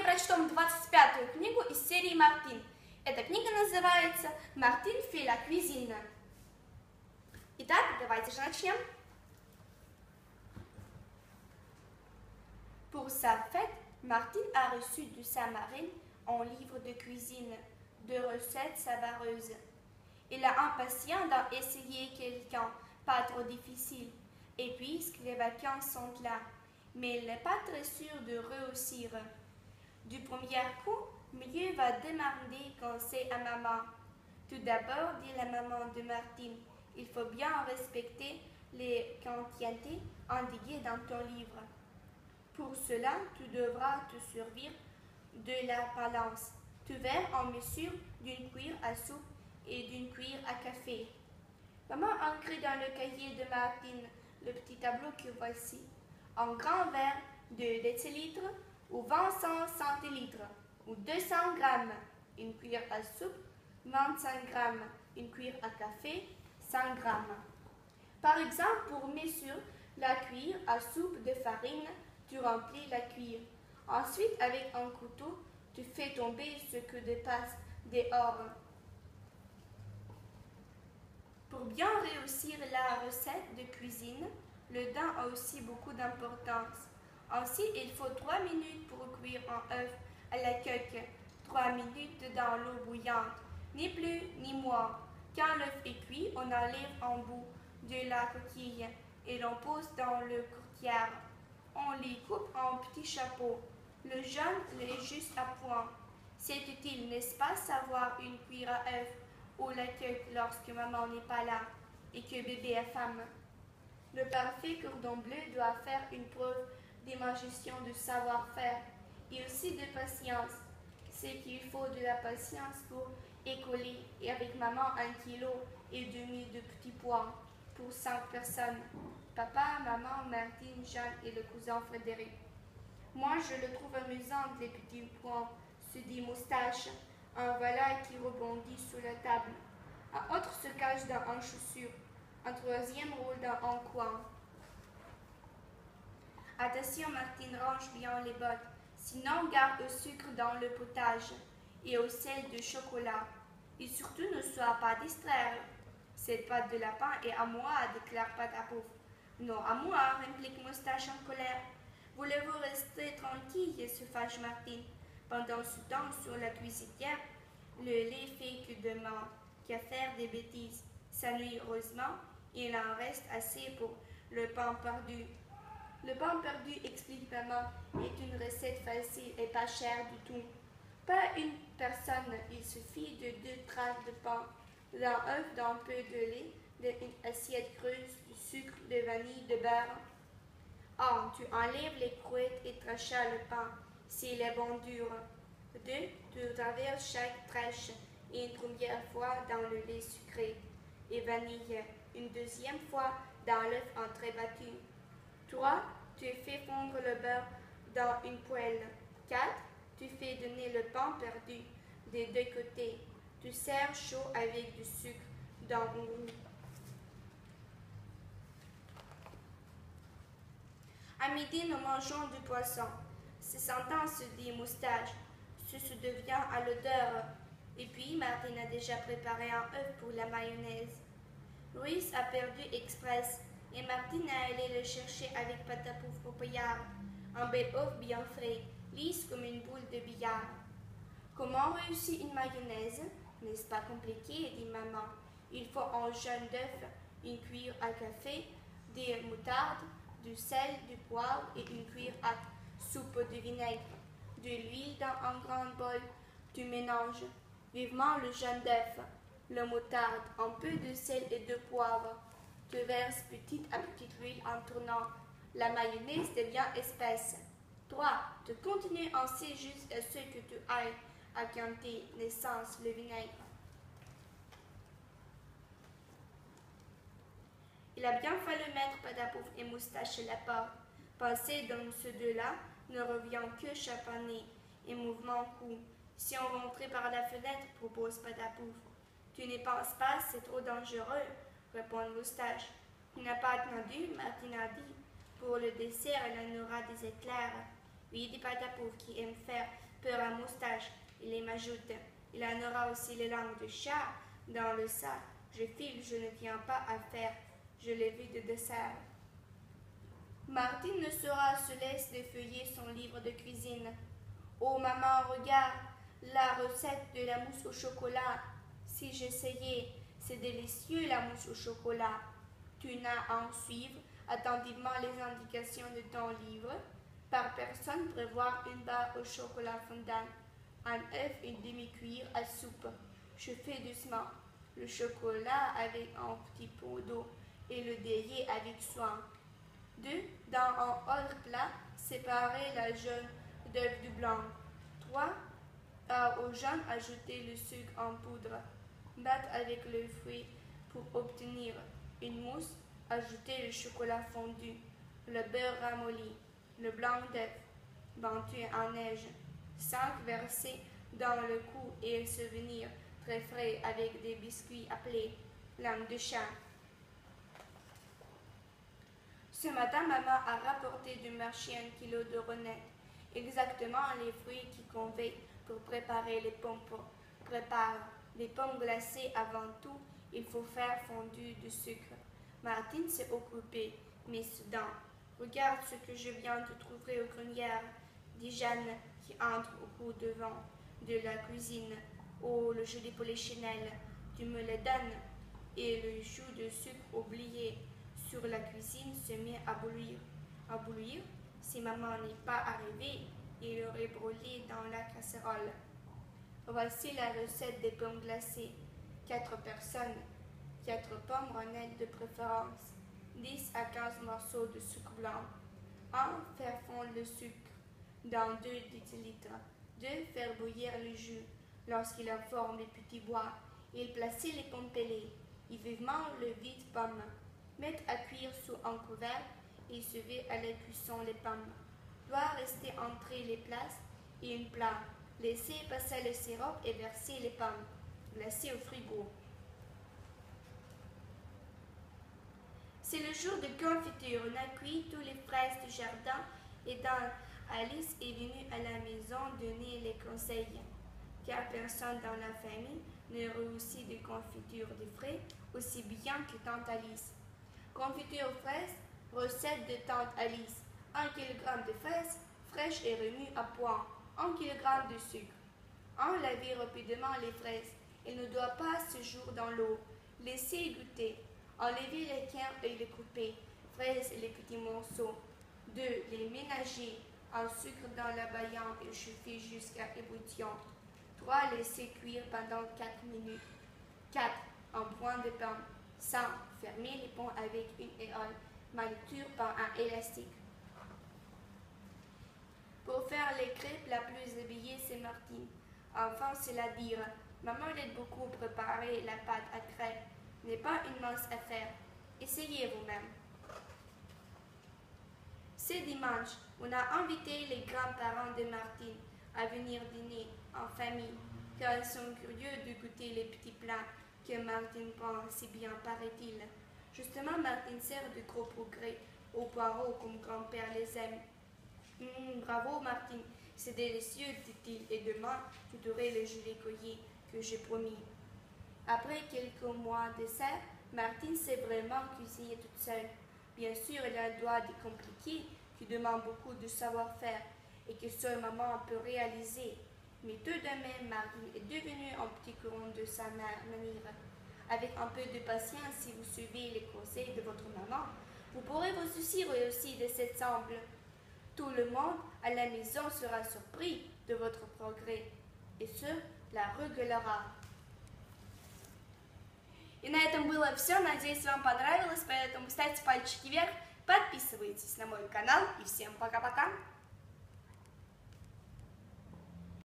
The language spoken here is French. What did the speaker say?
прочтем 25-ю книгу из серии «Мартин». Эта книга называется «Мартин fait la cuisine». Итак, давайте же начнем. Pour sa fête, Martine a reçu de sa marraine un livre de cuisine, de recettes savoureuses. Il est impatient d'en essayer quelqu'un, pas trop difficile, et puisque les vacances sont là, mais il n'est pas très sûr de réussir. Du premier coup, mieux va demander conseil à maman. Tout d'abord, dit la maman de Martine, il faut bien respecter les quantités indiquées dans ton livre. Pour cela, tu devras te servir de la balance. Tu verras en mesure d'une cuillère à soupe et d'une cuillère à café. Maman a écrit dans le cahier de Martine le petit tableau que voici. Un grand verre de décilitres ou 25 centilitres ou 200 grammes, une cuillère à soupe, 25 grammes, une cuillère à café, 100 grammes. Par exemple, pour mesurer la cuillère à soupe de farine, tu remplis la cuillère. Ensuite, avec un couteau, tu fais tomber ce que dépasse dehors. Pour bien réussir la recette de cuisine, le temps a aussi beaucoup d'importance. Ainsi, il faut 3 minutes pour cuire un œuf à la coque, 3 minutes dans l'eau bouillante, ni plus ni moins. Quand l'œuf est cuit, on enlève un bout de la coquille et l'on pose dans le courtière. On les coupe en petits chapeaux. Le jaune est juste à point. C'est utile, n'est-ce pas, savoir une cuillère à œuf ou la coque lorsque maman n'est pas là et que bébé est femme. Le parfait cordon bleu doit faire une preuve d'imagination, de savoir-faire et aussi de patience. C'est qu'il faut de la patience pour écoler et avec maman 1,5 kg de petits pois pour 5 personnes. Papa, maman, Martine, Jeanne et le cousin Frédéric. Moi, je le trouve amusant, les petits pois, se dit Moustache. Un voilà qui rebondit sur la table. Un autre se cache dans un chaussure. Un troisième roule dans un coin. Attention, Martine, range bien les bottes. Sinon, garde au sucre dans le potage et au sel de chocolat. Et surtout, ne sois pas distraire. Cette pâte de lapin est à moi, déclare Patapouf. Non, à moi, réplique Moustache en colère. Voulez-vous rester tranquille, se fâche Martine. Pendant ce temps, sur la cuisinière, le lait fait que demain, qu'à faire des bêtises. S'ennuie heureusement, il en reste assez pour le pain perdu. Le pain perdu, explique maman, est une recette facile et pas chère du tout. Pas une personne, il suffit de 2 traces de pain, d'un œuf, d'un peu de lait, d'une assiette creuse, du sucre, de vanille, de beurre. 1. Tu enlèves les croûtes et trachas le pain, s'il est bon dur. 2. Tu traverses chaque trèche une première fois dans le lait sucré et vanille, une deuxième fois dans l'œuf entrebâtu. 3. Tu fais fondre le beurre dans une poêle. 4. Tu fais donner le pain perdu des 2 côtés. Tu sers chaud avec du sucre dans un roux. À midi, nous mangeons du poisson. C'est sentant, se dit Moustache. Ce devient à l'odeur. Et puis, Martine a déjà préparé un œuf pour la mayonnaise. Louis a perdu express et Martine est allée le chercher avec Patapouf au paillard. Un bel œuf bien frais, lisse comme une boule de billard. Comment réussir une mayonnaise? N'est-ce pas compliqué, dit maman. Il faut un jaune d'œuf, une cuillère à café, des moutardes, du sel, du poivre et une cuillère à soupe de vinaigre. De l'huile dans un grand bol, tu mélanges vivement le jaune d'œuf, le moutarde, un peu de sel et de poivre. Tu verses petite à petite l'huile en tournant. La mayonnaise devient épaisse. 3. Tu continues ainsi jusqu'à ce que tu ailles à quantifier l'essence, le vinaigre. Il a bien fallu mettre Patapouf et Moustache à la porte. Passer dans ce deux-là ne revient que chapaner et mouvement cou. Si on rentrait par la fenêtre, propose Patapouf. Tu n'y penses pas, c'est trop dangereux, répond Moustache. Tu n'as pas attendu, Martine a dit. Pour le dessert, elle en aura des éclairs. Oui, dit Patapouf qui aime faire peur à Moustache. Il m'ajoute, il en aura aussi les langues de chat dans le sac. Je file, je ne tiens pas à faire. Je l'ai vu de dessert. Martine ne saura se laisser feuiller son livre de cuisine. Oh maman, regarde la recette de la mousse au chocolat. Si j'essayais, c'est délicieux la mousse au chocolat. Tu n'as à en suivre attentivement les indications de ton livre. Par personne, prévoir une barre au chocolat fondant, un œuf, une demi-cuillère à soupe. Je fais doucement. Le chocolat avec un petit pot d'eau et le délier avec soin. 2. Dans un autre plat, séparer la jaune d'œuf du blanc. 3. Au jaune, ajouter le sucre en poudre. Battre avec le fruit pour obtenir une mousse. Ajouter le chocolat fondu, le beurre ramolli, le blanc d'œuf, battu en neige. 5. Verser dans le cou et se venir très frais avec des biscuits appelés langue de chat. Ce matin, maman a rapporté du marché 1 kilo de renette, exactement les fruits qui conviennent pour préparer les pommes. Prépare les pommes glacées avant tout, il faut faire fondu du sucre. Martine s'est occupée, mais soudain, regarde ce que je viens de trouver aux grenières, dit Jeanne qui entre au bout devant de la cuisine. Oh, le joli polichinelle, tu me le donnes. Et le jus de sucre oublié sur la cuisine se met à bouillir. À bouillir, si maman n'est pas arrivée, il aurait brûlé dans la casserole. Voici la recette des pommes glacées. 4 personnes, 4 pommes renettes de préférence, 10 à 15 morceaux de sucre blanc. 1. Faire fondre le sucre dans 2 décilitres. 2. Faire bouillir le jus. Lorsqu'il a formé les petits bois, il placer les pommes pelées et vivement le vide pomme. Mettre à cuire sous un couvert et servir à la cuisson les pommes. Doit rester entre les places et une plat. Laisser passer le sirop et verser les pommes. Laisser au frigo. C'est le jour de confiture. On a cueilli tous les fraises du jardin et Alice est venue à la maison donner les conseils. Car personne dans la famille ne réussit de confiture de frais aussi bien que tante Alice. Confiture fraise, recette de tante Alice. 1 kg de fraises fraîches et remues à point. 1 kg de sucre. Enlevez rapidement les fraises. Il ne doit pas se jouer dans l'eau. Laissez goûter. Enlevez les quins et les couper. Fraises et les petits morceaux. 2. Les ménager en sucre dans la bouillante et chauffer jusqu'à ébullition. 3. Laisser cuire pendant 4 minutes. 4. Un point de pain. 5. Fermer les ponts avec une éole manuture par un élastique. Pour faire les crêpes, la plus habillée, c'est Martine. Enfin, c'est la dire. Maman aide beaucoup préparer la pâte à crêpes. N'est pas une mince affaire. Essayez vous-même. C'est dimanche. On a invité les grands-parents de Martine à venir dîner en famille, car ils sont curieux de goûter les petits plats que Martine prend si bien, paraît-il. Justement, Martine sert de gros progrès aux poireaux comme grand-père les aime. Bravo Martine, c'est délicieux, dit-il, et demain, tu auras le gelé collier que j'ai promis. Après quelques mois d'essai, Martine sait vraiment cuisiner toute seule. Bien sûr, elle a un doigt compliqué qui demande beaucoup de savoir-faire et que seule maman peut réaliser. Mais tout de même, Martine est devenue un petit courant de sa manière. Avec un peu de patience, si vous suivez les conseils de votre maman, vous pourrez vous aussi réussir de cette semble. Tout le monde à la maison sera surpris de votre progrès et ce, la réglera. И на этом было все. Надеюсь, вам понравилось. Поэтому ставьте пальчики вверх, подписывайтесь на мой канал. И всем пока-пока.